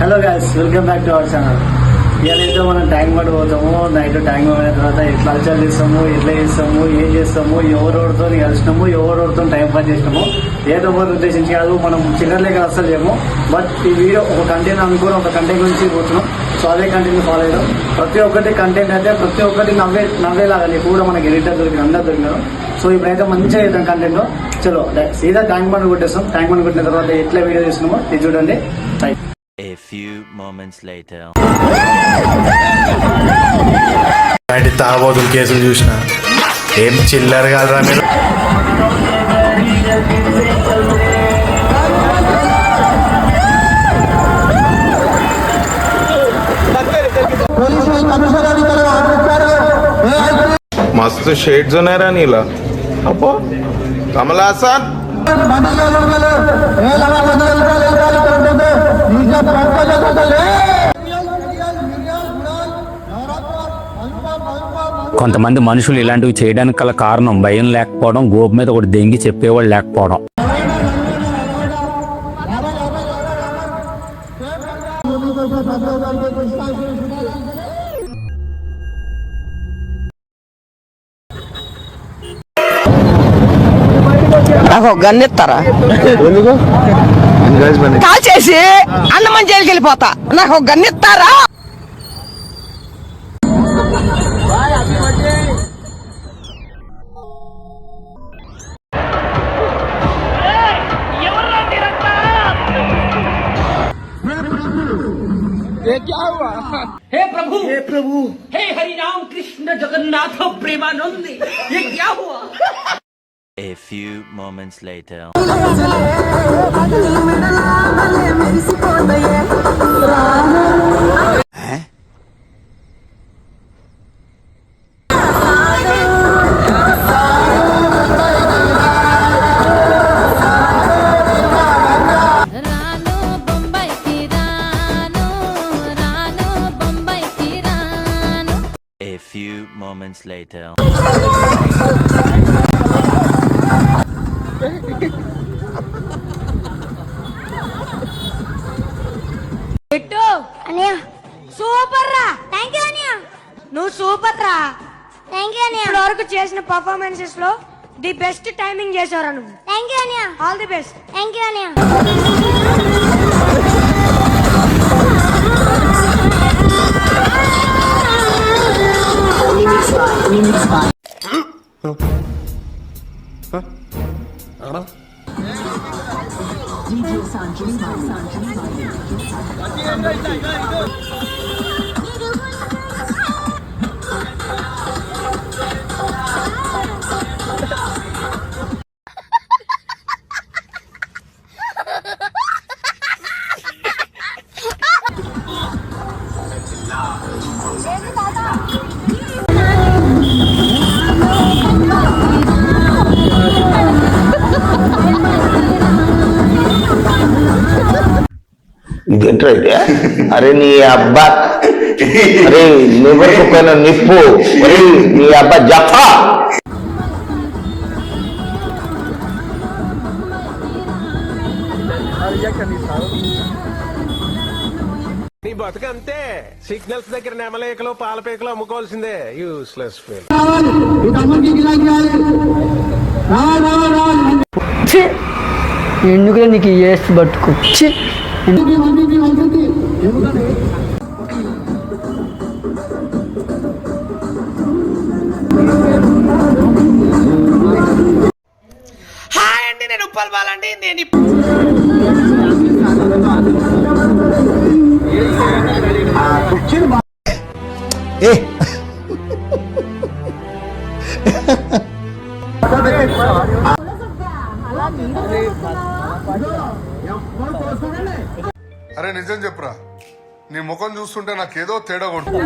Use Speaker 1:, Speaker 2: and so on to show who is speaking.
Speaker 1: Hello guys, welcome back to our channel. ఇవాళైతే మనం Tank Bund పోతాము. నైట్ ట్యాంక్ బండ్ అయిన తర్వాత ఎట్లా అలచల్ చేస్తాము, ఎట్లా చేస్తాము, ఏం చేస్తాము, ఎవరెవరితో కలిసినాము, ఎవరెవరితో టైం పాస్ చేసినాము, ఏదో ఒకటి ఉద్దేశించి కాదు. మనం చిల్లర్లేక అస్సలు చేయము. బట్ ఈ వీడియో ఒక కంటెంట్ అనుకుని ఒక కంటెంట్ గురించి పోతున్నాం. సో అదే కంటెంట్ ఫాలో అయ్యాం. ప్రతి ఒక్కటి కంటెంట్ అయితే ప్రతి ఒక్కటి నవ్వేలాగా నీకు కూడా మనకి ఎడిటర్ దొరికిన అందరు దొరికినారు. సో ఇప్పుడైతే మంచిగా చేద్దాం కంటెంట్. చలో సీదా ట్యాంక్ బండ్ కొట్టేస్తాం. ట్యాంక్ బండ్ కొట్టిన తర్వాత ఎట్లా వీడియో చేస్తున్నామో ఇది చూడండి.
Speaker 2: A few moments later.
Speaker 3: అంటే తాగబోతులు కేసులు చూసిన ఏం చిల్లర కాదురా మీరు. మస్తు షేడ్స్ ఉన్నాయరా నీలా. అప్పో కమలాసన్
Speaker 4: కొంతమంది మనుషులు ఇలాంటివి చేయడానికి గల కారణం భయం లేకపోవడం, గోపు మీద ఒకటి దెంగి చెప్పేవాళ్ళు లేకపోవడం.
Speaker 5: నాకు ఒక గన్ను ఇస్తారా? కాల్ చేసి అన్నమని జైలుకి వెళ్ళిపోతా. నాకు ఒక గన్ను ఇస్తారా?
Speaker 6: हे प्रभु हे हरि राम कृष्ण जगन्नाथ प्रेमानंद, ये क्या हुआ?
Speaker 2: A few moments later. A few moments later.
Speaker 7: Super రా. థ్యాంక్ యూ అనియా. నువ్వు సూపర్ రా. థ్యాంక్ యూ అనియా. ఇప్పటి వరకు చేసిన పర్ఫార్మెన్సెస్ లో ది బెస్ట్ టైమింగ్ చేశారా నువ్వు. థ్యాంక్ యూ అనియా. All the best. Thank you అనియా.
Speaker 8: ఇదేంట్రా ఇది? అరే నీ అబ్బా, అరే నివర్ కుక్కైన నిప్పు, అరే నీ అబ్బా జఫా.
Speaker 9: నీ బతుకంతే. సిగ్నల్స్ దగ్గర నెమలేకలో పాలపేకలో అమ్ముకోవాల్సిందే. Useless fail.
Speaker 5: ఎందుకు నీకు ఏసి పట్టుకు
Speaker 6: హాయ్ అండి, నేను ఉప్పల్ బాలండి. నేను
Speaker 10: అరే నిజం చెప్పురా, నీ ముఖం చూస్తుంటే నాకేదో తేడా ఉంటుంది.